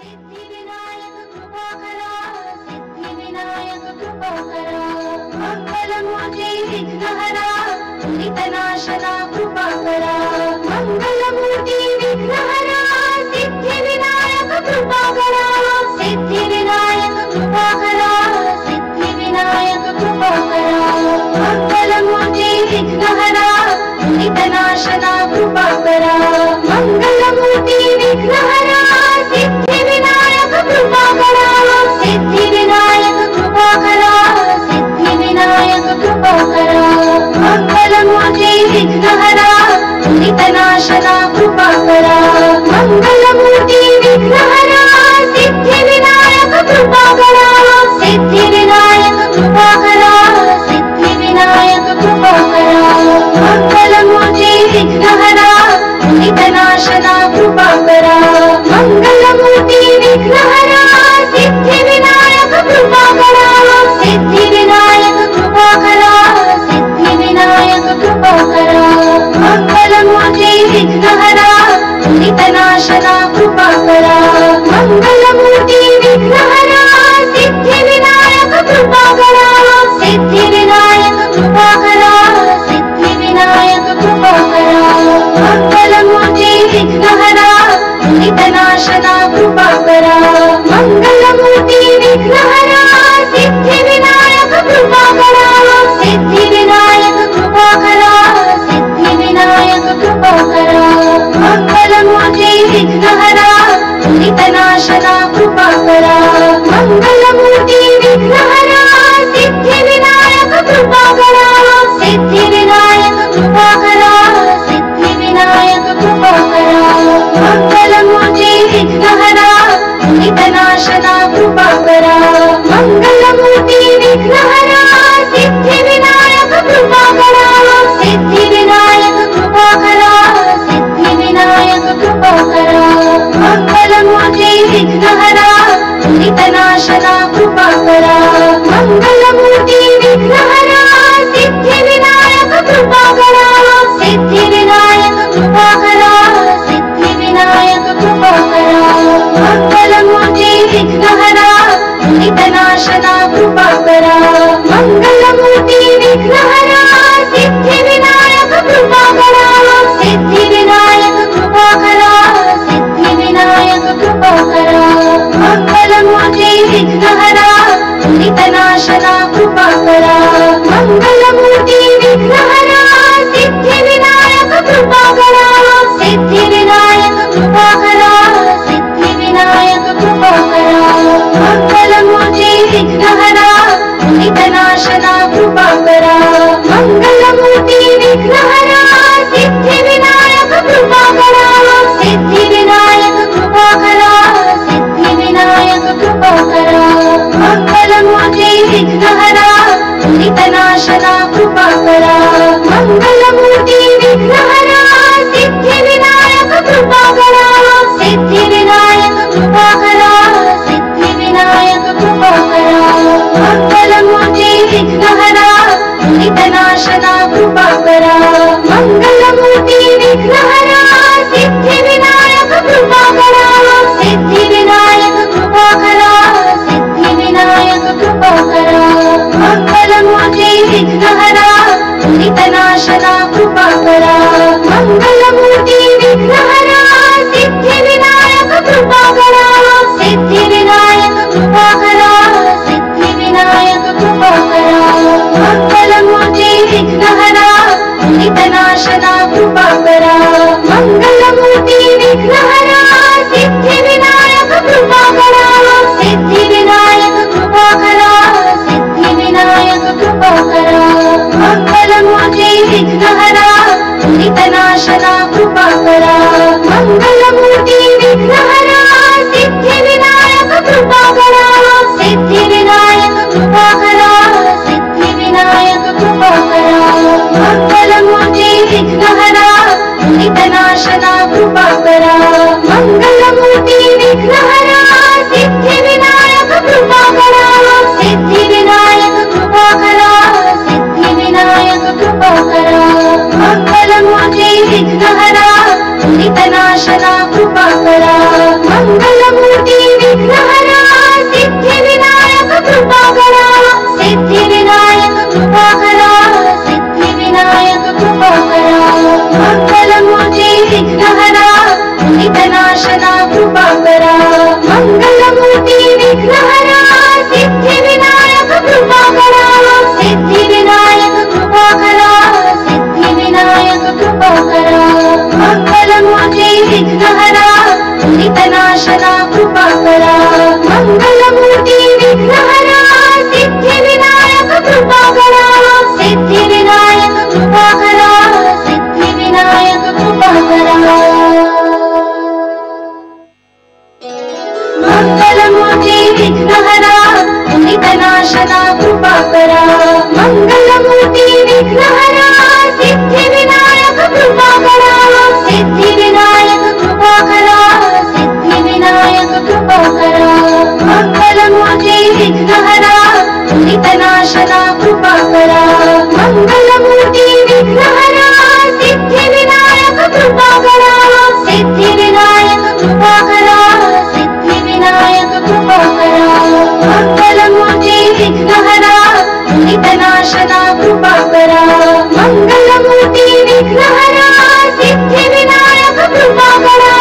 Siddhi Vinayak कृपाकरा, Siddhi Vinayak कृपाकरा, मंगलमूर्ति विघ्नहरा, दुरितनाशना कृपाकरा, मंगलमूर्ति विघ्नहरा, Siddhi Vinayak कृपाकरा, Siddhi Vinayak कृपाकरा, Siddhi Vinayak कृपाकरा, मंगलमूर्ति विघ्नहरा, दुरितनाशना कृपाकरा, मंगलमूर्ति विघ्नहरा, Siddhi Vinayak कृपाकरा, Siddhi Vinayak कृपाकरा, Siddhi Vinayak कृपाकरा, मंगलमूर्ति विघ्नहरा, दुरितनाशना कृपाकरा, मंगलमूर्ति विघ्नहरा, Siddhi Vinayak कृपाकरा, Siddhi Vinayak कृपाकरा, Siddhi Vinayak कृपाकरा, मंगलमूर्ति विघ्नहरा, दुरितनाशना कृपाकरा, मंगलमूर्ति विघ्नहरा, Siddhi Vinayak कृपाकरा, Siddhi Vinayak कृपाकरा, Siddhi Vinayak कृपाकरा, मंगलमूर्ति विघ्नहरा, दुरितनाशना कृपाकरा, मंगलमूर्ति विघ्नहरा, Siddhi Vinayak कृपाकरा, Siddhi Vinayak कृपाकरा, Siddhi Vinayak कृपाकरा, मंगलमूर्ति विघ्नहरा, दुरितनाशना कृपाकरा, मंगलमूर्ति विघ्नहरा, Siddhi Vinayak कृपाकरा, Siddhi Vinayak कृपाकरा, Siddhi Vinayak कृपाकरा, मंगलमूर्ति विघ्नहरा, दुरितनाशना कृपाकरा, मंगलमूर्ति विघ्नहरा, Siddhi Vinayak कृपाकरा, Siddhi Vinayak कृपाकरा, Siddhi Vinayak कृपाकरा, मंगलमूर्ति विघ्नहरा, दुरितनाशना कृपाकरा, मंगलमूर्ति विघ्नहरा, Siddhi Vinayak कृपाकरा, Siddhi Vinayak कृपाकरा, Siddhi Vinayak कृपाकरा, मंगलमूर्ति विघ्नहरा, दुरितनाशना कृपाकरा, मंगलमूर्ति विघ्नहरा, Siddhi Vinayak कृपाकरा, Siddhi Vinayak कृपाकरा, Siddhi Vinayak कृपाकरा, मंगलमूर्ति विघ्नहरा, दुरितनाशना कृपाकरा, मंगलमूर्ति विघ्नहरा, Siddhi Vinayak कृपाकरा, Siddhi Vinayak कृपाकरा, Siddhi Vinayak कृपाकरा, मंगलमूर्ति विघ्नहरा, दुरितनाशना कृपाकरा, मंगलमूर्ति विघ्नहरा, Siddhi Vinayak कृपाकरा, Siddhi Vinayak कृपाकरा, Siddhi Vinayak कृपाकरा, मंगलमूर्ति विघ्नहरा, दुरितनाशना कृपाकरा, मंगलमूर्ति विघ्नहरा, Siddhi Vinayak कृपाकरा, Siddhi Vinayak कृपाकरा, Siddhi Vinayak कृपाकरा, सिद्धिविनायककृपाकरा मङ्गलमूर्ति विघ्नहरा सिद्धिविनायककृपाकरा सिद्धिविनायककृपाकरा सिद्धिविनायककृपाकरा मङ्गलमूर्ति विघ्नहरा दुरितनाशना कृपाकरा मङ्गलमूर्ति विघ्नहरा सिद्धिविनायककृपाकरा सिद्धिविनायककृपाकरा सिद्धिविनायककृपाकरा मङ्गलमूर्ति विघ्नहरा दुरितनाशना कृपाकरा मङ्गलमूर्ति विघ्नहरा सिद्धिविनायककृपाकरा सिद्धिविनायककृपाकरा सिद्धिविनायककृपाकरा मङ्गलमूर्ति विघ्नहरा दुरितनाशना कृपाकरा मङ्गलमूर्ति विघ्नहरा सिद्धिविनायककृपाकरा सिद्धिविनायककृपाकरा सिद्धिविनायककृपाकरा मङ्गलमूर्ति विघ्नहरा दुरितनाशना कृपाकरा मङ्गलमूर्ति विघ्नहरा सिद्धिविनायककृपाकरा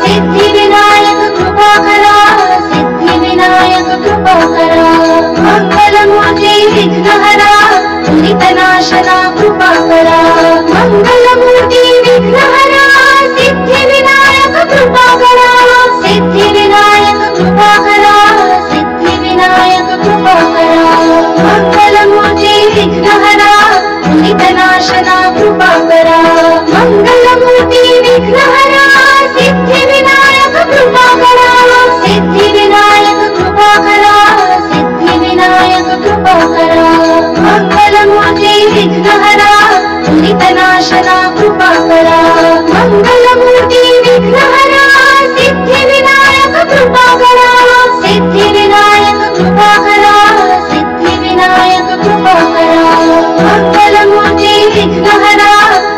सिद्धिविनायककृपाकरा सिद्धिविनायककृपाकरा मङ्गलमूर्ति विघ्नहरा दुरितनाशना कृपाकरा मङ्गलमूर्ति विघ्नहरा सिद्धिविनायककृपाकरा सिद्धिविनायककृपाकरा सिद्धिविनायककृपाकरा मङ्गलमूर्ति विघ्नहरा दुरितनाशना कृपाकरा मङ्गलमूर्ति विघ्नहरा सिद्धिविनायककृपाकरा सिद्धिविनायककृपाकरा सिद्धिविनायककृपाकरा मङ्गलमूर्ति विघ्नहरा दुरितनाशना कृपाकरा मङ्गलमूर्ति विघ्नहरा सिद्धिविनायककृपाकरा सिद्धिविनायककृपाकरा सिद्धिविनायककृपाकरा मङ्गलमूर्ति विघ्नहरा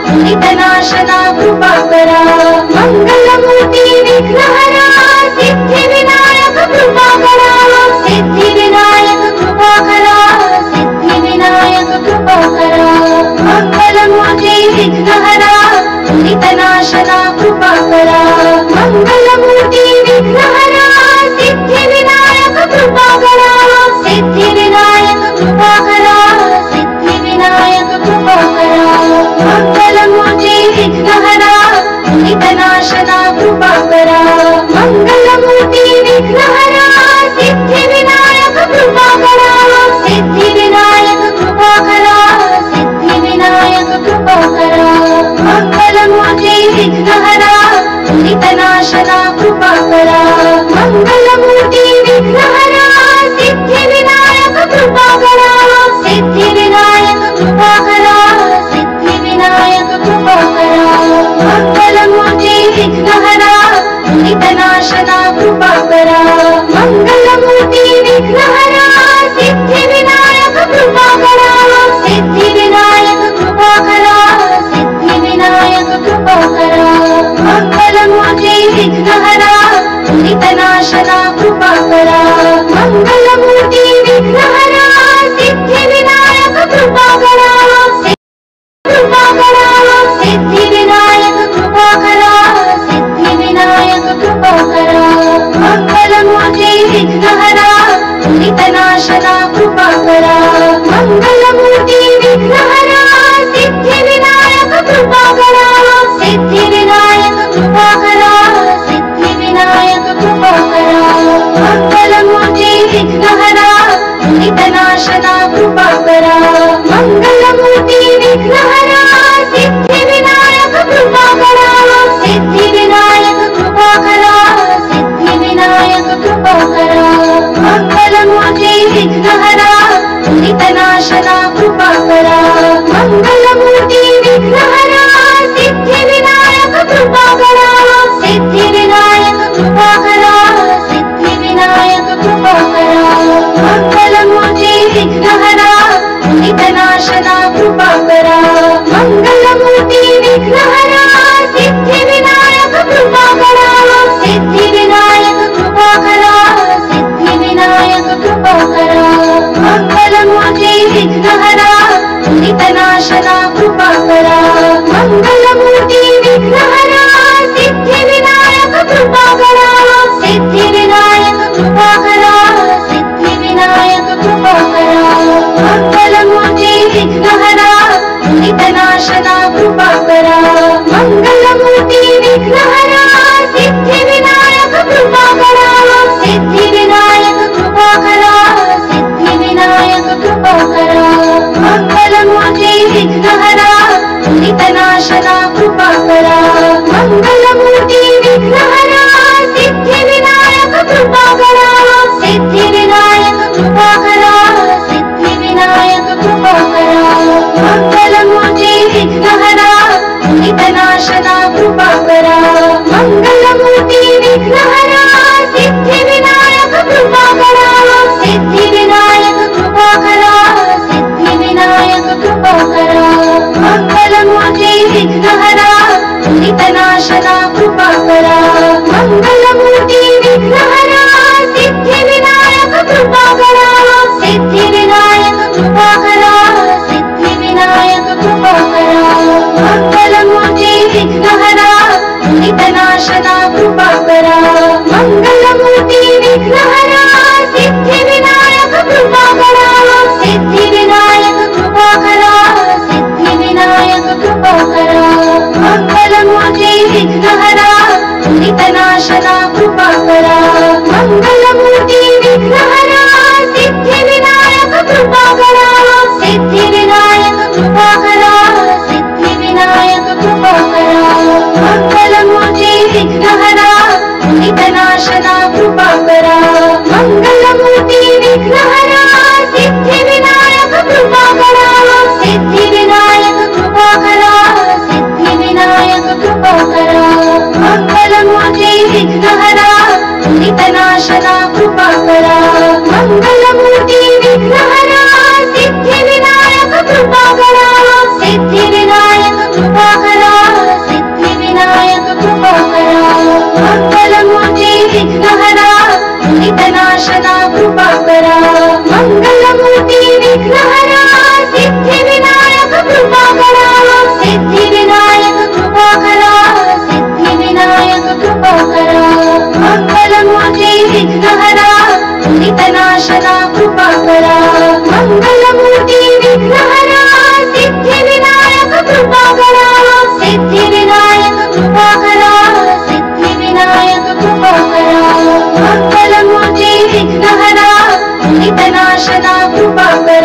दुरितनाशना कृपाकरा मङ्गलमूर्ति विघ्नहरा सिद्धिविनायककृपाकरा सिद्धिविनायककृपाकरा सिद्धिविनायककृपाकरा मङ्गलमूर्ति विघ्नहरा दुरितनाशना कृपाकरा मङ्गलमूर्ति विघ्नहरा सिद्धिविनायककृपाकरा सिद्धिविनायककृपाकरा सिद्धिविनायककृपाकरा मङ्गलमूर्ति विघ्नहरा दुरितनाशना कृपाकरा मङ्गलमूर्ति विघ्नहरा सिद्धिविनायककृपाकरा सिद्धिविनायककृपाकरा सिद्धिविनायककृपाकरा मङ्गलमूर्ति विघ्नहरा दुरितनाशना कृपाकरा मङ्गलमूर्ति विघ्नहरा सिद्धिविनायककृपाकरा सिद्धिविनायककृपाकरा सिद्धिविनायककृपाकरा मङ्गलमूर्ति विघ्नहरा दुरितनाशना कृपाकरा मङ्गलमूर्ति विघ्नहरा सिद्धिविनायककृपाकरा सिद्धिविनायककृपाकरा सिद्धिविनायककृपाकरा मङ्गलमूर्ति विघ्नहरा दुरितनाशना कृपाकरा मङ्गलमूर्ति विघ्नहरा सिद्धिविनायककृपाकरा कृपाकरा सिद्धिविनायककृपाकरा सिद्धिविनायककृपाकरा मङ्गलमूर्ति विघ्नहरा दुरितनाशना कृपाकरा मङ्गलमूर्ति विघ्नहरा सिद्धिविनायककृपाकरा सिद्धिविनायककृपाकरा सिद्धिविनायककृपाकरा मङ्गलमूर्ति विघ्नहरा दुरितनाशना कृपाकरा मङ्गलमूर्ति विघ्नहरा सिद्धिविनायककृपाकरा सिद्धिविनायककृपाकरा सिद्धिविनायककृपाकरा मङ्गलमूर्ति विघ्नहरा మంగళమూర్తి విఘ్నహరా Siddhi Vinayaka కృపాకరా Siddhi Vinayaka కృపాకరా Siddhi Vinayaka కృపాకరా మంగళమూర్తి విఘ్నహరా దురితనాశన కృపాకరా మంగళమూర్తి విఘ్నహరా Siddhi Vinayaka కృపాకరా Siddhi Vinayaka కృపాకరా Siddhi Vinayaka కృపాకరా మంగళమూర్తి విఘ్నహరా దురితనాశన కృపాకరా మంగళమూర్తి విఘ్నహరా Siddhi Vinayaka కృపాకరా Siddhi Vinayaka కృపాకరా Siddhi Vinayaka కృపాకరా మంగళమూర్తి విఘ్నహరా దురితనాశన కృపాకరా మంగళమూర్తి విఘ్నహరా Siddhi Vinayaka కృపాకరా Siddhi Vinayaka కృపాకరా Siddhi Vinayaka కృపాకరా మంగళమూర్తి విఘ్నహరా దురితనాశన కృపాకరా మంగళమూర్తి విఘ్నహరా Siddhi Vinayaka కృపాకరా Siddhi Vinayaka కృపాకరా Siddhi Vinayaka కృపాకరా మంగళమూర్తి విఘ్నహరా దురితనాశన కృపాకరా మంగళమూర్తి విఘ్నహరా Siddhi Vinayaka కృపాకరా Siddhi Vinayaka కృపాకరా Siddhi Vinayaka కృపాకరా మంగళమూర్తి విఘ్నహరా దురితనాశన కృపాకరా